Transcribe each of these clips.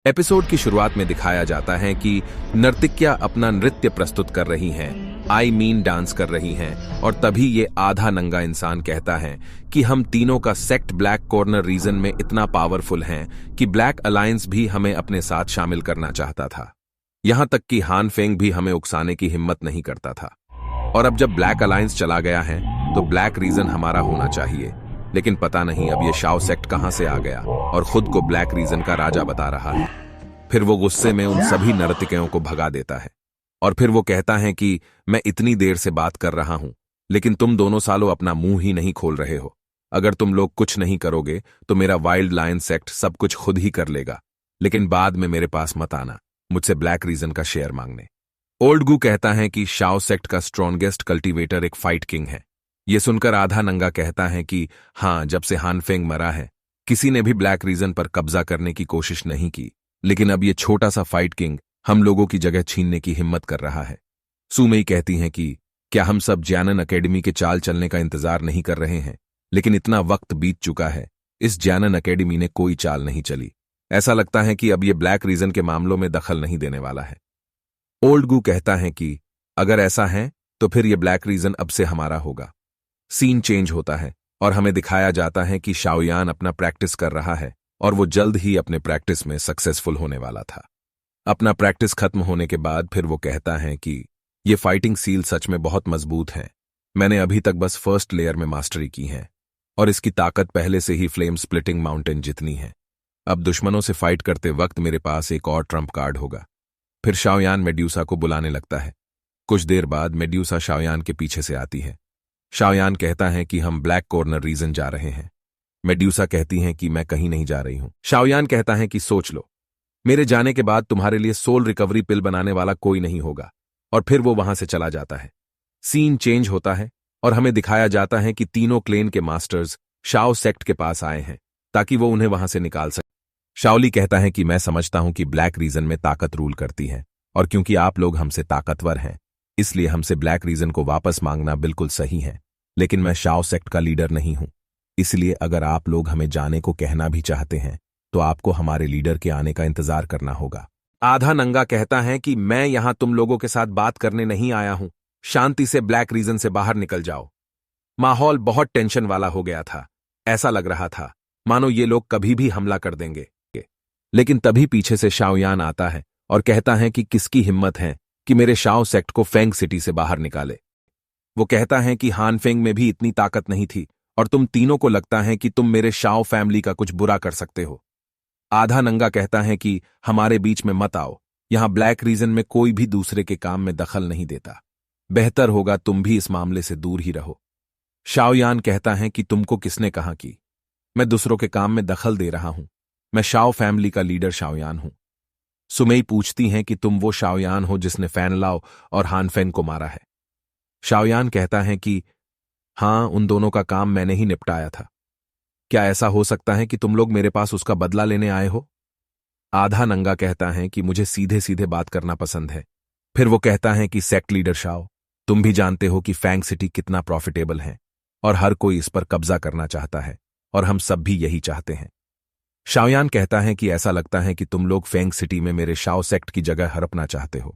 Episode की शुरुआत में दिखाया जाता है कि नर्तकियां अपना नृत्य प्रस्तुत कर रही हैं, डांस कर रही हैं, और तभी ये आधा नंगा इंसान कहता है कि हम तीनों का सेक्ट ब्लैक कॉर्नर रीजन में इतना पावरफुल हैं कि ब्लैक अलायंस भी हमें अपने साथ शामिल करना चाहता था। यहां तक कि हान फेंग भी हमें उकसाने की हिम्मत नहीं करता था। और अब जब ब्लैक अलायंस चला गया है तो ब्लैक रीजन हमारा होना चाहिए, लेकिन पता नहीं अब ये शाओ सेक्ट कहां से आ गया और खुद को ब्लैक रीजन का राजा बता रहा है। फिर वो गुस्से में उन सभी नर्तकियों को भगा देता है और फिर वो कहता है कि मैं इतनी देर से बात कर रहा हूं, लेकिन तुम दोनों सालों अपना मुंह ही नहीं खोल रहे हो। अगर तुम लोग कुछ नहीं करोगे तो मेरा वाइल्ड लायन सेक्ट सब कुछ खुद ही कर लेगा, लेकिन बाद में मेरे पास मत आना मुझसे ब्लैक रीजन का शेयर मांगने। ओल्ड गू कहता है कि शाओ सेक्ट का स्ट्रॉन्गेस्ट कल्टीवेटर एक फाइट किंग है। ये सुनकर आधा नंगा कहता है कि हाँ, जब से हान फेंग मरा है किसी ने भी ब्लैक रीजन पर कब्जा करने की कोशिश नहीं की, लेकिन अब ये छोटा सा फाइट किंग हम लोगों की जगह छीनने की हिम्मत कर रहा है। सुमेई कहती हैं कि क्या हम सब जैनन अकेडमी के चाल चलने का इंतजार नहीं कर रहे हैं, लेकिन इतना वक्त बीत चुका है, इस जैनन अकेडमी ने कोई चाल नहीं चली। ऐसा लगता है कि अब ये ब्लैक रीजन के मामलों में दखल नहीं देने वाला है। ओल्ड गू कहता है कि अगर ऐसा है तो फिर ये ब्लैक रीजन अब से हमारा होगा। सीन चेंज होता है और हमें दिखाया जाता है कि शाओयान अपना प्रैक्टिस कर रहा है और वो जल्द ही अपने प्रैक्टिस में सक्सेसफुल होने वाला था। अपना प्रैक्टिस खत्म होने के बाद फिर वो कहता है कि ये फाइटिंग सील सच में बहुत मजबूत है। मैंने अभी तक बस फर्स्ट लेयर में मास्टरी की है और इसकी ताकत पहले से ही फ्लेम स्प्लिटिंग माउंटेन जितनी है। अब दुश्मनों से फाइट करते वक्त मेरे पास एक और ट्रम्प कार्ड होगा। फिर शाओयान मेड्यूसा को बुलाने लगता है। कुछ देर बाद मेड्यूसा शाओयान के पीछे से आती है। शाओयान कहता है कि हम ब्लैक कॉर्नर रीजन जा रहे हैं। मेड्यूसा कहती हैं कि मैं कहीं नहीं जा रही हूं। शाओयान कहता है कि सोच लो, मेरे जाने के बाद तुम्हारे लिए सोल रिकवरी पिल बनाने वाला कोई नहीं होगा, और फिर वो वहां से चला जाता है। सीन चेंज होता है और हमें दिखाया जाता है कि तीनों क्लेन के मास्टर्स शाओ सेक्ट के पास आए हैं ताकि वो उन्हें वहां से निकाल सके। शाओली कहता है कि मैं समझता हूं कि ब्लैक रीजन में ताकत रूल करती है, और क्योंकि आप लोग हमसे ताकतवर हैं इसलिए हमसे ब्लैक रीजन को वापस मांगना बिल्कुल सही है, लेकिन मैं शाओ सेक्ट का लीडर नहीं हूं, इसलिए अगर आप लोग हमें जाने को कहना भी चाहते हैं तो आपको हमारे लीडर के आने का इंतजार करना होगा। आधा नंगा कहता है कि मैं यहां तुम लोगों के साथ बात करने नहीं आया हूं, शांति से ब्लैक रीजन से बाहर निकल जाओ। माहौल बहुत टेंशन वाला हो गया था। ऐसा लग रहा था मानो ये लोग कभी भी हमला कर देंगे, लेकिन तभी पीछे से शाओयान आता है और कहता है कि किसकी हिम्मत है कि मेरे शाओ सेक्ट को फेंग सिटी से बाहर निकाले। वो कहता है कि हान फेंग में भी इतनी ताकत नहीं थी और तुम तीनों को लगता है कि तुम मेरे शाओ फैमिली का कुछ बुरा कर सकते हो। आधा नंगा कहता है कि हमारे बीच में मत आओ, यहां ब्लैक रीजन में कोई भी दूसरे के काम में दखल नहीं देता, बेहतर होगा तुम भी इस मामले से दूर ही रहो। शाओयान कहता है कि तुमको किसने कहा कि मैं दूसरों के काम में दखल दे रहा हूं, मैं शाओ फैमिली का लीडर शाओयान हूं। सुमेई पूछती हैं कि तुम वो शाओयान हो जिसने फैनलाओ और हानफेन को मारा है। शाओयान कहता है कि हां, उन दोनों का काम मैंने ही निपटाया था। क्या ऐसा हो सकता है कि तुम लोग मेरे पास उसका बदला लेने आए हो? आधा नंगा कहता है कि मुझे सीधे सीधे बात करना पसंद है। फिर वो कहता है कि सेक्ट लीडर शाओ, तुम भी जानते हो कि फैंग सिटी कितना प्रॉफिटेबल है और हर कोई इस पर कब्जा करना चाहता है, और हम सब भी यही चाहते हैं। शाओयान कहता है कि ऐसा लगता है कि तुम लोग फेंग सिटी में मेरे शाओ सेक्ट की जगह हड़पना चाहते हो।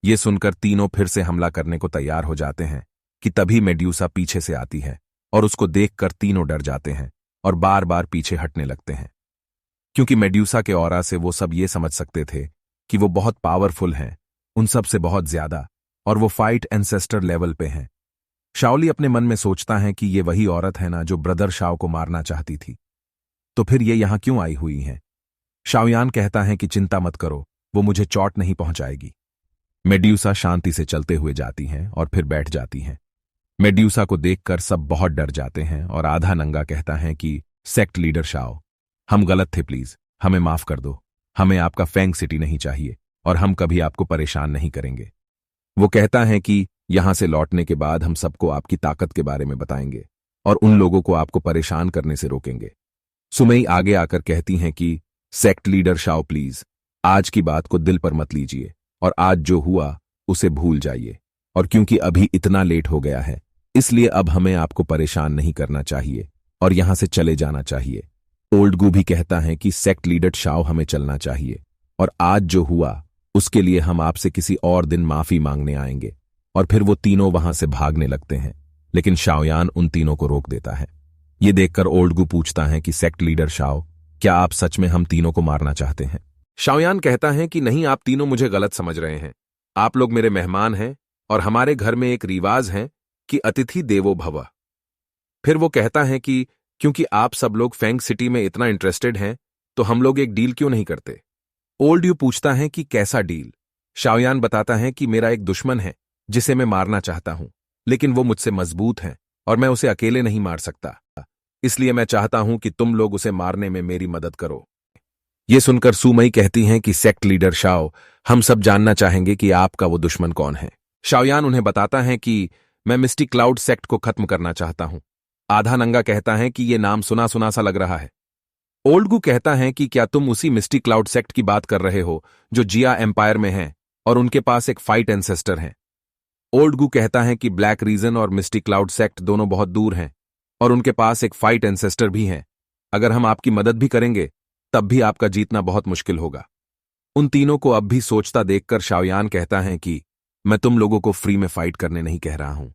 ये सुनकर तीनों फिर से हमला करने को तैयार हो जाते हैं कि तभी मेड्यूसा पीछे से आती है और उसको देखकर तीनों डर जाते हैं और बार बार पीछे हटने लगते हैं, क्योंकि मेड्यूसा के ऑरा से वो सब ये समझ सकते थे कि वो बहुत पावरफुल हैं, उन सब से बहुत ज्यादा, और वो फाइट एंसेस्टर लेवल पे हैं। शाओली अपने मन में सोचता है कि ये वही औरत है ना जो ब्रदर शाओ को मारना चाहती थी, तो फिर ये यहां क्यों आई हुई हैं? शाओयान कहता है कि चिंता मत करो, वो मुझे चोट नहीं पहुंचाएगी। मेड्यूसा शांति से चलते हुए जाती हैं और फिर बैठ जाती हैं। मेड्यूसा को देखकर सब बहुत डर जाते हैं और आधा नंगा कहता है कि सेक्ट लीडर शाओ, हम गलत थे, प्लीज हमें माफ कर दो, हमें आपका फेंग सिटी नहीं चाहिए और हम कभी आपको परेशान नहीं करेंगे। वो कहता है कि यहां से लौटने के बाद हम सबको आपकी ताकत के बारे में बताएंगे और उन लोगों को आपको परेशान करने से रोकेंगे। सुमेई आगे आकर कहती हैं कि सेक्ट लीडर शाओ, प्लीज आज की बात को दिल पर मत लीजिए और आज जो हुआ उसे भूल जाइए, और क्योंकि अभी इतना लेट हो गया है इसलिए अब हमें आपको परेशान नहीं करना चाहिए और यहां से चले जाना चाहिए। ओल्ड गू भी कहता है कि सेक्ट लीडर शाओ हमें चलना चाहिए, और आज जो हुआ उसके लिए हम आपसे किसी और दिन माफी मांगने आएंगे। और फिर वो तीनों वहां से भागने लगते हैं, लेकिन शाओयान उन तीनों को रोक देता है। ये देखकर ओल्ड गू पूछता है कि सेक्ट लीडर शाओ, क्या आप सच में हम तीनों को मारना चाहते हैं? शाओयान कहता है कि नहीं, आप तीनों मुझे गलत समझ रहे हैं। आप लोग मेरे मेहमान हैं और हमारे घर में एक रिवाज है कि अतिथि देवो भव। फिर वो कहता है कि क्योंकि आप सब लोग फेंग सिटी में इतना इंटरेस्टेड हैं, तो हम लोग एक डील क्यों नहीं करते? ओल्ड यू पूछता है कि कैसा डील? शाओयान बताता है कि मेरा एक दुश्मन है जिसे मैं मारना चाहता हूं, लेकिन वो मुझसे मजबूत है और मैं उसे अकेले नहीं मार सकता। इसलिए मैं चाहता हूं कि तुम लोग उसे मारने में मेरी मदद करो। ये सुनकर सुमई कहती हैं कि सेक्ट लीडर शाओ, हम सब जानना चाहेंगे कि आपका वो दुश्मन कौन है। शाओयान उन्हें बताता है कि मैं मिस्टी क्लाउड सेक्ट को खत्म करना चाहता हूं। आधा नंगा कहता है कि ये नाम सुना सुना सा लग रहा है। ओल्ड गू कहता है कि क्या तुम उसी मिस्टी क्लाउड सेक्ट की बात कर रहे हो जो जिया एम्पायर में है और उनके पास एक फाइट एंसेस्टर है? ओल्ड गू कहता है कि ब्लैक रीजन और मिस्टी क्लाउड सेक्ट दोनों बहुत दूर हैं और उनके पास एक फाइट एंसेस्टर भी है। अगर हम आपकी मदद भी करेंगे तब भी आपका जीतना बहुत मुश्किल होगा। उन तीनों को अब भी सोचता देखकर शाओयान कहता है कि मैं तुम लोगों को फ्री में फाइट करने नहीं कह रहा हूं।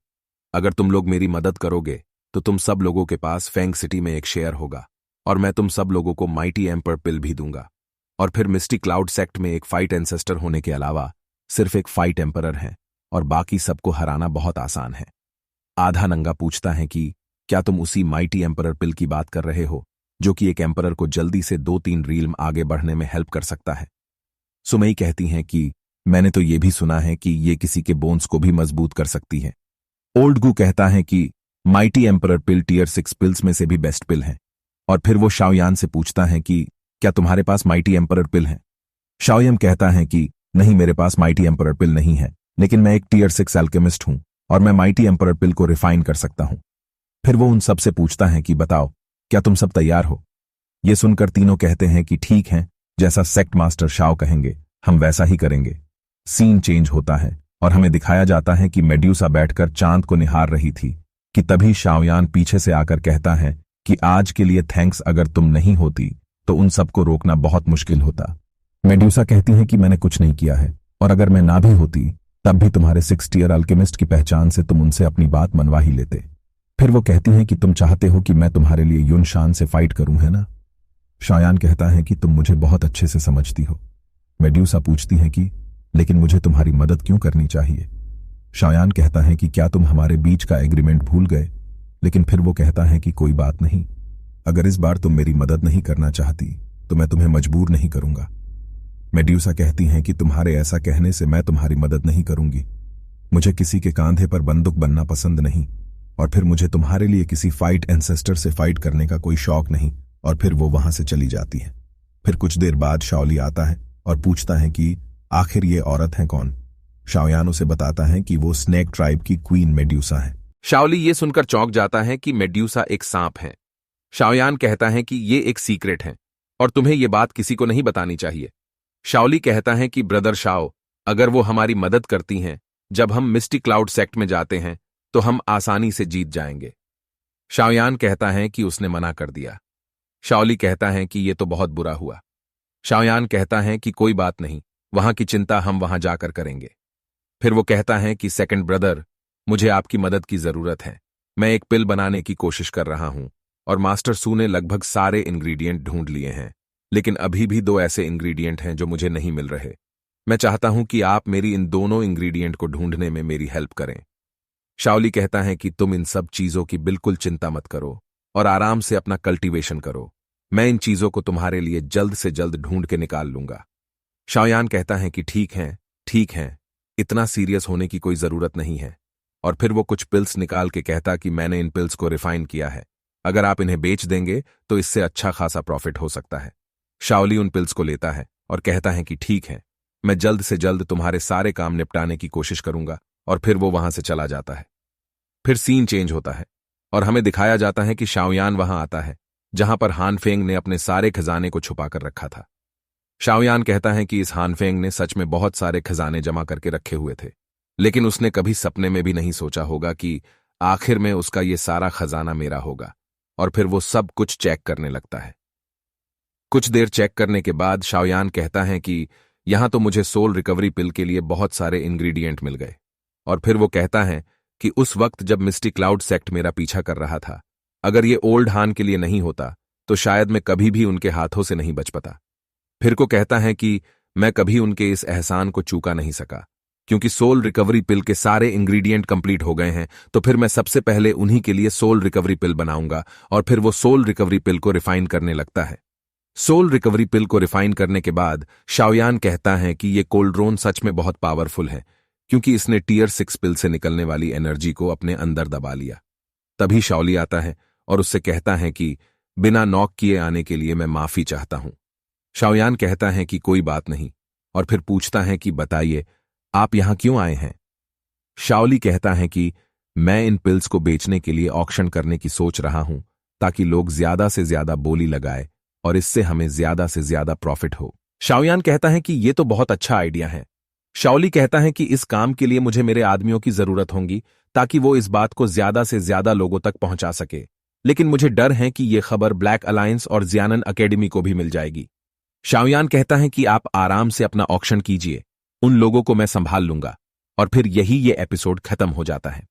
अगर तुम लोग मेरी मदद करोगे तो तुम सब लोगों के पास फेंग सिटी में एक शेयर होगा और मैं तुम सब लोगों को माइटी एम्पर पिल भी दूंगा। और फिर मिस्टी क्लाउड सेक्ट में एक फाइट एंसेस्टर होने के अलावा सिर्फ एक फाइट एम्परर है और बाकी सबको हराना बहुत आसान है। आधा नंगा पूछता है कि क्या तुम उसी माइटी एम्परर पिल की बात कर रहे हो जो कि एक एम्परर को जल्दी से 2-3 रील्म आगे बढ़ने में हेल्प कर सकता है? सुमई कहती हैं कि मैंने तो ये भी सुना है कि ये किसी के बोन्स को भी मजबूत कर सकती है। ओल्ड गू कहता है कि माइटी एम्परर पिल टियर 6 पिल्स में से भी बेस्ट पिल है। और फिर वो शाओयान से पूछता है कि क्या तुम्हारे पास माइटी एम्परर पिल है? शाओयान कहता है कि नहीं, मेरे पास माइटी एम्परर पिल नहीं है, लेकिन मैं एक टियर 6 एल्केमिस्ट हूं और मैं माइटी एम्परर पिल को रिफाइन कर सकता हूं। फिर वो उन सब से पूछता है कि बताओ, क्या तुम सब तैयार हो? ये सुनकर तीनों कहते हैं कि ठीक है, जैसा सेक्ट मास्टर शाओ कहेंगे हम वैसा ही करेंगे। सीन चेंज होता है और हमें दिखाया जाता है कि मेड्यूसा बैठकर चांद को निहार रही थी कि तभी शाओयान पीछे से आकर कहता है कि आज के लिए थैंक्स, अगर तुम नहीं होती तो उन सबको रोकना बहुत मुश्किल होता। मेड्यूसा कहती है कि मैंने कुछ नहीं किया है और अगर मैं ना भी होती तब भी तुम्हारे 6 टियर अल्केमिस्ट की पहचान से तुम उनसे अपनी बात मनवा ही लेते। फिर वो कहती हैं कि तुम चाहते हो कि मैं तुम्हारे लिए युन शान से फाइट करूं, है ना? शाओयान कहता है कि तुम मुझे बहुत अच्छे से समझती हो। मेड्यूसा पूछती है कि लेकिन मुझे तुम्हारी मदद क्यों करनी चाहिए? शाओयान कहता है कि क्या तुम हमारे बीच का एग्रीमेंट भूल गए? लेकिन फिर वो कहता है कि कोई बात नहीं, अगर इस बार तुम मेरी मदद नहीं करना चाहती तो मैं तुम्हें मजबूर नहीं करूंगा। मेड्यूसा कहती हैं कि तुम्हारे ऐसा कहने से मैं तुम्हारी मदद नहीं करूंगी। मुझे किसी के कांधे पर बंदूक बनना पसंद नहीं और फिर मुझे तुम्हारे लिए किसी फाइट एंसेस्टर से फाइट करने का कोई शौक नहीं। और फिर वो वहां से चली जाती है। फिर कुछ देर बाद शाओली आता है और पूछता है कि आखिर ये औरत है कौन? शाओयान उसे बताता है कि वो स्नेक ट्राइब की क्वीन मेड्यूसा है। शाओली ये सुनकर चौंक जाता है कि मेड्यूसा एक सांप है। शाओयान कहता है कि ये एक सीक्रेट है और तुम्हें ये बात किसी को नहीं बतानी चाहिए। शाओली कहता है कि ब्रदर शाओ, अगर वो हमारी मदद करती हैं जब हम मिस्टी क्लाउड सेक्ट में जाते हैं तो हम आसानी से जीत जाएंगे। शाओयान कहता है कि उसने मना कर दिया। शाओली कहता है कि ये तो बहुत बुरा हुआ। शाओयान कहता है कि कोई बात नहीं, वहां की चिंता हम वहां जाकर करेंगे। फिर वो कहता है कि सेकंड ब्रदर, मुझे आपकी मदद की जरूरत है। मैं एक पिल बनाने की कोशिश कर रहा हूं और मास्टर सू ने लगभग सारे इंग्रेडिएंट ढूंढ लिए हैं, लेकिन अभी भी 2 ऐसे इंग्रेडिएंट हैं जो मुझे नहीं मिल रहे। मैं चाहता हूं कि आप मेरी इन दोनों इंग्रेडिएंट को ढूंढने में मेरी हेल्प करें। शाओली कहता है कि तुम इन सब चीजों की बिल्कुल चिंता मत करो और आराम से अपना कल्टीवेशन करो। मैं इन चीजों को तुम्हारे लिए जल्द से जल्द ढूंढ के निकाल लूंगा। शाओयान कहता है कि ठीक है, इतना सीरियस होने की कोई जरूरत नहीं है। और फिर वो कुछ पिल्स निकाल के कहता कि मैंने इन पिल्स को रिफाइन किया है, अगर आप इन्हें बेच देंगे तो इससे अच्छा खासा प्रॉफिट हो सकता है। शाओली उन पिल्स को लेता है और कहता है कि ठीक है, मैं जल्द से जल्द तुम्हारे सारे काम निपटाने की कोशिश करूंगा। और फिर वो वहां से चला जाता है। फिर सीन चेंज होता है और हमें दिखाया जाता है कि शाओयान वहां आता है जहां पर हानफेंग ने अपने सारे खजाने को छुपा कर रखा था। शाओयान कहता है कि इस हानफेंग ने सच में बहुत सारे खजाने जमा करके रखे हुए थे, लेकिन उसने कभी सपने में भी नहीं सोचा होगा कि आखिर में उसका ये सारा खजाना मेरा होगा। और फिर वो सब कुछ चेक करने लगता है। कुछ देर चेक करने के बाद शाओयान कहता है कि यहां तो मुझे सोल रिकवरी पिल के लिए बहुत सारे इंग्रेडिएंट मिल गए। और फिर वो कहता है कि उस वक्त जब मिस्टी क्लाउड सेक्ट मेरा पीछा कर रहा था, अगर ये ओल्ड हान के लिए नहीं होता तो शायद मैं कभी भी उनके हाथों से नहीं बच पाता। फिर को कहता है कि मैं कभी उनके इस एहसान को चूका नहीं सका, क्योंकि सोल रिकवरी पिल के सारे इंग्रेडिएंट कंप्लीट हो गए हैं, तो फिर मैं सबसे पहले उन्हीं के लिए सोल रिकवरी पिल बनाऊंगा। और फिर वो सोल रिकवरी पिल को रिफाइन करने लगता है। सोल रिकवरी पिल को रिफाइन करने के बाद शाओयान कहता है कि ये कोल्ड्रोन सच में बहुत पावरफुल है, क्योंकि इसने टियर 6 पिल से निकलने वाली एनर्जी को अपने अंदर दबा लिया। तभी शाओली आता है और उससे कहता है कि बिना नॉक किए आने के लिए मैं माफी चाहता हूं। शाओयान कहता है कि कोई बात नहीं, और फिर पूछता है कि बताइए आप यहां क्यों आए हैं। शाओली कहता है कि मैं इन पिल्स को बेचने के लिए ऑक्शन करने की सोच रहा हूं, ताकि लोग ज्यादा से ज्यादा बोली लगाए और इससे हमें ज्यादा से ज्यादा प्रॉफिट हो। शाओयान कहता है कि यह तो बहुत अच्छा आइडिया है। शाओली कहता है कि इस काम के लिए मुझे मेरे आदमियों की जरूरत होगी, ताकि वो इस बात को ज्यादा से ज्यादा लोगों तक पहुंचा सके, लेकिन मुझे डर है कि यह खबर ब्लैक अलायंस और जियानन अकेडमी को भी मिल जाएगी। शाओयान कहता है कि आप आराम से अपना ऑक्शन कीजिए, उन लोगों को मैं संभाल लूंगा। और फिर यही ये एपिसोड खत्म हो जाता है।